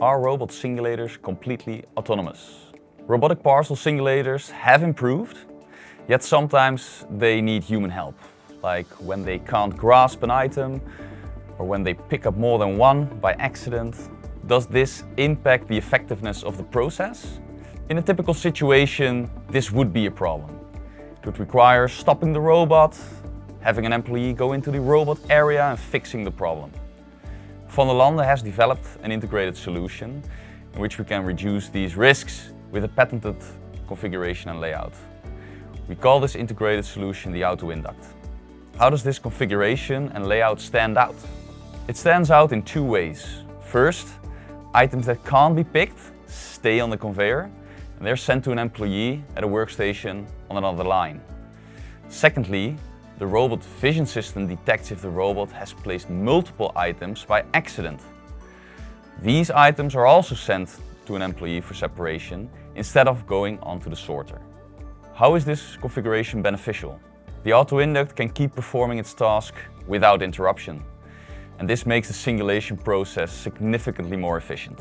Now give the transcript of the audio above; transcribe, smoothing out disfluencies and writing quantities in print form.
are robot singulators completely autonomous? Robotic parcel singulators have improved, yet sometimes they need human help, like when they can't grasp an item or when they pick up more than one by accident. Does this impact the effectiveness of the process? In a typical situation, this would be a problem. It would require stopping the robot, having an employee go into the robot area and fixing the problem. Vanderlande has developed an integrated solution in which we can reduce these risks with a patented configuration and layout. We call this integrated solution the auto-induct. How does this configuration and layout stand out? It stands out in two ways. First, items that can't be picked stay on the conveyor and they're sent to an employee at a workstation on another line. Secondly, the robot vision system detects if the robot has placed multiple items by accident. These items are also sent to an employee for separation instead of going onto the sorter. How is this configuration beneficial? The auto-induct can keep performing its task without interruption, and this makes the singulation process significantly more efficient.